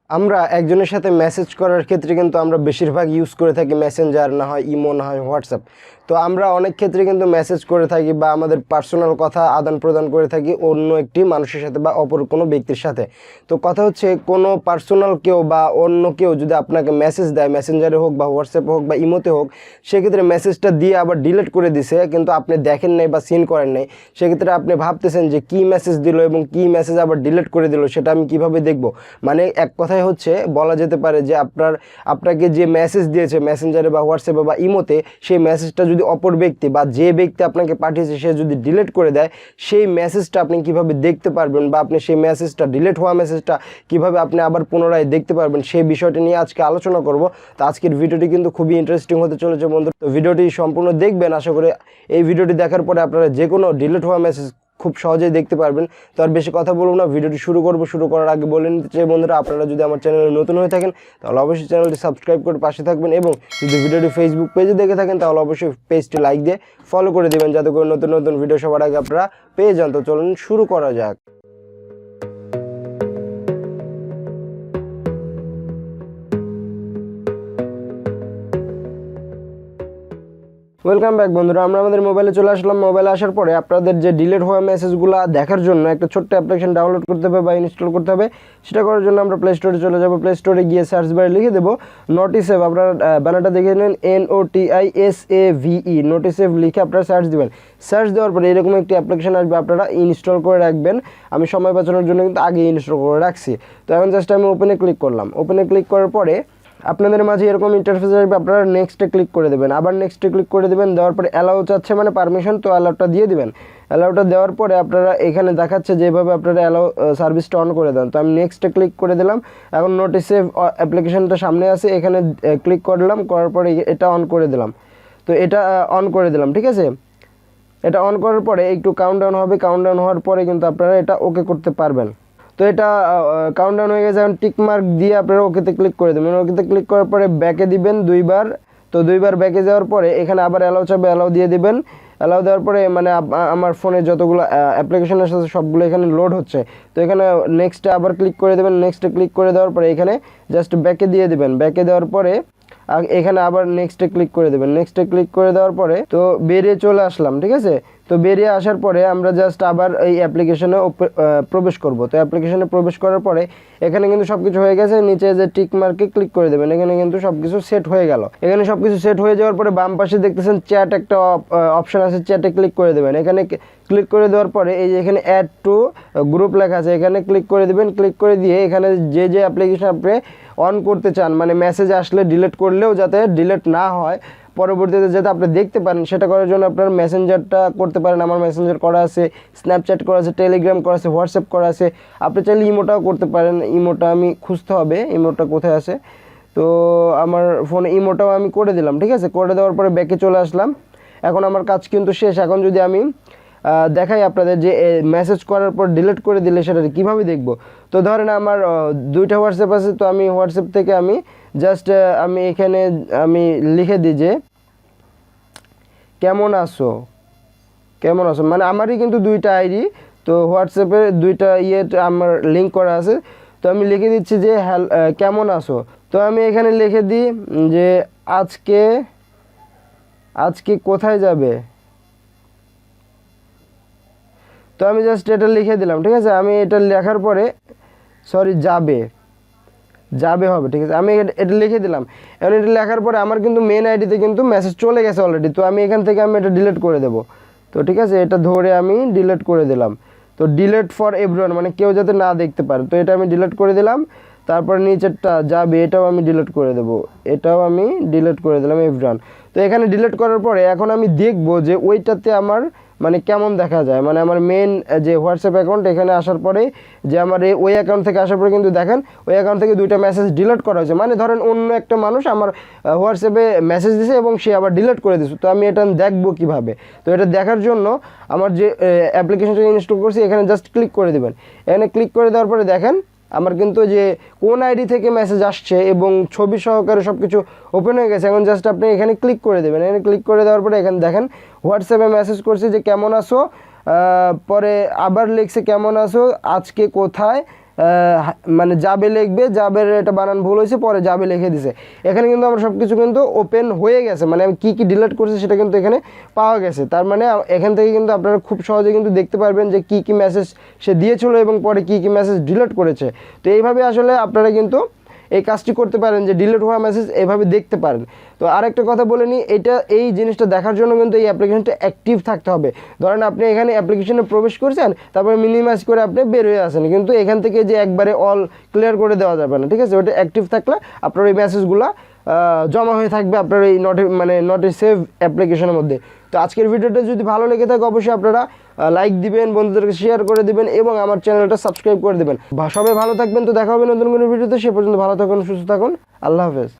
আমরা একজনের সাথে মেসেজ করার ক্ষেত্রে কিন্তু আমরা বেশিরভাগ ইউজ করে থাকি মেসেঞ্জার, না হয় ইমো, না হয় হোয়াটসঅ্যাপ। তো আমরা অনেক ক্ষেত্রে কিন্তু মেসেজ করে থাকি বা আমাদের পার্সোনাল কথা আদান প্রদান করে থাকি অন্য একটি মানুষের সাথে বা অপর কোনো ব্যক্তির সাথে। তো কথা হচ্ছে, কোনো পার্সোনাল কেউ বা অন্য কেউ যদি আপনাকে মেসেজ দেয়, মেসেঞ্জারে হোক বা হোয়াটসঅ্যাপে হোক বা ইমোতে হোক, সেক্ষেত্রে মেসেজটা দিয়ে আবার ডিলিট করে দিছে, কিন্তু আপনি দেখেন নাই বা সিন করেন নাই। সেক্ষেত্রে আপনি ভাবতেছেন যে কী মেসেজ দিল এবং কী মেসেজ আবার ডিলিট করে দিল, সেটা আমি কিভাবে দেখব। মানে এক কথায় হচ্ছে বলা যেতে পারে যে আপনাকে যে মেসেজ দিয়েছে মেসেঞ্জারে বা হোয়াটসঅ্যাপে বা ইমোতে, সেই মেসেজটা যদি অপর ব্যক্তি বা যে ব্যক্তি আপনাকে পাঠিয়েছে সে যদি ডিলিট করে দেয়, সেই মেসেজটা আপনি কিভাবে দেখতে পারবেন বা আপনি সেই মেসেজটা, ডিলিট হওয়া মেসেজটা কিভাবে আপনি আবার পুনরায় দেখতে পারবেন, সেই বিষয়টি নিয়ে আজকে আলোচনা করব। তো আজকের ভিডিওটি কিন্তু খুবই ইন্টারেস্টিং হতে চলেছে বন্ধু। তো ভিডিওটি সম্পূর্ণ দেখবেন। আশা করি এই ভিডিওটি দেখার পরে আপনারা যে কোনো ডিলিট হওয়া মেসেজ খুব সহজেই দেখতে পারবেন। তো আর বেশি কথা বলবো না, ভিডিওটি শুরু করব। শুরু করার আগে বলে নিতে চাই বন্ধুরা, আপনারা যদি আমার চ্যানেলে নতুন হয়ে থাকেন তাহলে অবশ্যই চ্যানেলটি সাবস্ক্রাইব করে পাশে থাকবেন, এবং যদি ভিডিওটি ফেসবুক পেজে দেখে থাকেন তাহলে অবশ্যই পেজটি লাইক দিয়ে ফলো করে দেবেন, যাতে করে নতুন নতুন ভিডিও সবার আগে আপনারা পেয়ে যান। তো চলুন শুরু করা যাক। ওয়েলকাম ব্যাক বন্ধুরা, আমরা আমাদের মোবাইলে চলে আসলাম। মোবাইলে আসার পরে আপনাদের যে ডিলিট হওয়া মেসেজগুলো দেখার জন্য একটা ছোট্ট অ্যাপ্লিকেশন ডাউনলোড করতে হবে বা ইনস্টল করতে হবে। সেটা করার জন্য আমরা প্লে স্টোরে চলে যাব। প্লে স্টোরে গিয়ে সার্চ বারে লিখে দেবো নোটিসেভ। আপনারা ব্যানারটা দেখে নেন, NOTISAVE, নোটিসেভ লিখে আপনারা সার্চ দেবেন। সার্চ দেওয়ার পরে এরকম একটি অ্যাপ্লিকেশন আসবে, আপনারা ইনস্টল করে রাখবেন। আমি সময় বাঁচানোর জন্য কিন্তু আগে ইনস্টল করে রাখছি। তো এখন জাস্ট আমি ওপেনে ক্লিক করলাম। ওপেনে ক্লিক করার পরে আপনাদের মাঝে এরকম ইন্টারফেস আসবে, আপনারা নেক্সটে ক্লিক করে দেবেন। আবার নেক্সটে ক্লিক করে দেবেন। দেওয়ার পরে অ্যালাউ চাচ্ছে, মানে পারমিশন, তো অ্যালাউটা দিয়ে দিবেন। অ্যালাউটা দেওয়ার পরে আপনারা এখানে দেখাচ্ছে যেভাবে আপনারা অ্যালাউ সার্ভিসটা অন করে দেন। তো আমি নেক্সটে ক্লিক করে দিলাম। এখন নোটিসেভ অ্যাপ্লিকেশনটা সামনে আছে, এখানে ক্লিক করলাম। করার পরে এটা অন করে দিলাম। তো এটা অন করে দিলাম, ঠিক আছে। এটা অন করার পরে একটু কাউন্টডাউন হবে। কাউন্টডাউন হওয়ার পরে কিন্তু আপনারা এটা ওকে করতে পারবেন। তো এটা কাউন্টডাউন হয়ে গেছে। এখন টিক মার্ক দিয়ে আপনারা ওকেতে ক্লিক করে দেবেন। ওকেতে ক্লিক করার পরে ব্যাকে দিবেন দুইবার। তো দুইবার ব্যাকে যাওয়ার পরে এখানে আবার অ্যালাউ চাবে, অ্যালাউ দিয়ে দিবেন। অ্যালাউ দেওয়ার পরে মানে আমার ফোনে যতগুলো অ্যাপ্লিকেশনের সাথে সবগুলো এখানে লোড হচ্ছে। তো এখানে নেক্সটে আবার ক্লিক করে দেবেন। নেক্সটে ক্লিক করে দেওয়ার পরে এখানে জাস্ট ব্যাকে দিয়ে দেবেন। ব্যাকে দেওয়ার পরে এখানে আবার নেক্সটে ক্লিক করে দেবেন। নেক্সটে ক্লিক করে দেওয়ার পরে তো বেরিয়ে চলে আসলাম, ঠিক আছে। তো বেরিয়ে আসার পরে আমরা জাস্ট আবার এই অ্যাপ্লিকেশনে প্রবেশ করব। তো অ্যাপ্লিকেশনে প্রবেশ করার পরে এখানে কিন্তু সব কিছু হয়ে গেছে। নিচে যে টিক মার্কে ক্লিক করে দেবেন, এখানে কিন্তু সব কিছু সেট হয়ে গেল। এখানে সব কিছু সেট হয়ে যাওয়ার পরে বাম পাশে দেখতেছেন চ্যাট একটা অপশন আছে, চ্যাটে ক্লিক করে দেবেন। এখানে ক্লিক করে দেওয়ার পরে এই যে এখানে অ্যাড টু গ্রুপ লেখা আছে, এখানে ক্লিক করে দেবেন। ক্লিক করে দিয়ে এখানে যে অ্যাপ্লিকেশন আপনি অন করতে চান, মানে মেসেজ আসলে ডিলিট করলেও যাতে ডিলিট না হয়, পরবর্তীতে যাতে আপনি দেখতে পারেন, সেটা করার জন্য আপনার মেসেঞ্জারটা করতে পারেন। আমার মেসেঞ্জার করা আছে, স্ন্যাপচ্যাট করা আছে, টেলিগ্রাম করা আছে, হোয়াটসঅ্যাপ করা আছে। আপনি চাইলে ইমোটাও করতে পারেন। ইমোটা আমি খুঁজতে হবে, ইমোটা কোথায় আছে। তো আমার ফোনে ইমোটাও আমি করে দিলাম, ঠিক আছে। করে দেওয়ার পরে ব্যাকে চলে আসলাম। এখন আমার কাজ কিন্তু শেষ। এখন যদি আমি দেখাই আপনাদের যে মেসেজ করার পর ডিলিট করে দিলে সেটা কীভাবে দেখব। তো ধরেন আমার দুইটা হোয়াটসঅ্যাপ আছে। তো আমি হোয়াটসঅ্যাপ থেকে আমি জাস্ট আমি এখানে আমি লিখে দিই যে কেমন আছো, কেমন আছো, মানে আমারই কিন্তু দুইটা আইডি। তো হোয়াটসঅ্যাপের দুইটা আমার লিঙ্ক করা আছে। তো আমি লিখে দিচ্ছি যে কেমন আছো। তো আমি এখানে লিখে দিই যে আজকে কোথায় যাবে। তো আমি জাস্ট এটা লিখে দিলাম, ঠিক আছে। আমি এটা লেখার পরে যাবে হবে, ঠিক আছে। আমি এটা লিখে দিলাম। এখন এটা লেখার পরে আমার কিন্তু মেন আইডিতে কিন্তু মেসেজ চলে গেছে অলরেডি। তো আমি এখান থেকে আমি এটা ডিলিট করে দেবো। তো ঠিক আছে, এটা ধরে আমি ডিলিট করে দিলাম। তো ডিলিট ফর এভরিওয়ান, মানে কেউ যাতে না দেখতে পারে। তো এটা আমি ডিলিট করে দিলাম। তারপর নিচেরটা যাবে, এটাও আমি ডিলিট করে দেবো। এটাও আমি ডিলিট করে দিলাম, এভরিওয়ান। তো এখানে ডিলিট করার পরে এখন আমি দেখবো যে ওইটাতে আমার মানে কেমন দেখা যায়। মানে আমার মেন যে হোয়াটসঅ্যাপ অ্যাকাউন্ট, এখানে আসার পরে যে আমার ওই অ্যাকাউন্ট থেকে আসার পরে কিন্তু দেখেন ওই অ্যাকাউন্ট থেকে দুইটা মেসেজ ডিলিট করা হয়েছে। মানে ধরেন অন্য একটা মানুষ আমার হোয়াটসঅ্যাপে মেসেজ দিয়েছে এবং সে আবার ডিলিট করে দিয়েছে। তো আমি এটা দেখবো কীভাবে। তো এটা দেখার জন্য আমার যে অ্যাপ্লিকেশনটা ইনস্টল করছি এখানে জাস্ট ক্লিক করে দেবেন। এখানে ক্লিক করে দেওয়ার পরে দেখেন আমার কিন্তু যে কোন আইডি থেকে মেসেজ আসছে এবং ছবি সহকারে সব কিছু ওপেন হয়ে গেছে। এখন জাস্ট আপনি এখানে ক্লিক করে দেবেন। এখানে ক্লিক করে দেওয়ার পরে এখানে দেখেন হোয়াটসঅ্যাপে মেসেজ করছে যে কেমন আছো, পরে আবার লিখছে কেমন আছো, আজকে কোথায় মানে যাবে লিখবে, যাবের এটা বানান ভুল হয়েছে, পরে যাবে লিখে দিছে। এখানে কিন্তু আমার সব কিছু কিন্তু ওপেন হয়ে গেছে, মানে আমি কী কী ডিলিট করছি সেটা কিন্তু এখানে পাওয়া গেছে। তার মানে এখান থেকে কিন্তু আপনারা খুব সহজে কিন্তু দেখতে পারবেন যে কী কী মেসেজ সে দিয়েছিল এবং পরে কী কী মেসেজ ডিলিট করেছে। তো এইভাবে আসলে আপনারা কিন্তু এই কাজটি করতে পারেন যে ডিলিট হওয়া মেসেজ এইভাবে দেখতে পারেন। তো আরেকটা কথা বলে নিই, এই জিনিসটা দেখার জন্য কিন্তু এই অ্যাপ্লিকেশনটা অ্যাক্টিভ থাকতে হবে। ধরেন আপনি এখানে অ্যাপ্লিকেশনে প্রবেশ করছেন, তারপরে মিনিমাইজ করে আপনি বের হয়ে আসেন, কিন্তু এখান থেকে যে একবারে অল ক্লিয়ার করে দেওয়া যাবে না, ঠিক আছে? ওটা অ্যাক্টিভ থাকলে আপনার এই মেসেজগুলো জমা হয়ে থাকবে আপনার এই নট এ সেভ অ্যাপ্লিকেশনের মধ্যে। তো আজকের ভিডিওটা যদি ভালো লেগে থাকে অবশ্যই আপনারা লাইক দিবেন, বন্ধুদেরকে শেয়ার করে দিবেন এবং আমার চ্যানেলটা সাবস্ক্রাইব করে দেবেন। সবাই ভালো থাকবেন। তো দেখা হবে নতুন কোনো ভিডিওতে, সে পর্যন্ত ভালো থাকুন, সুস্থ থাকুন, আল্লাহ হাফেজ।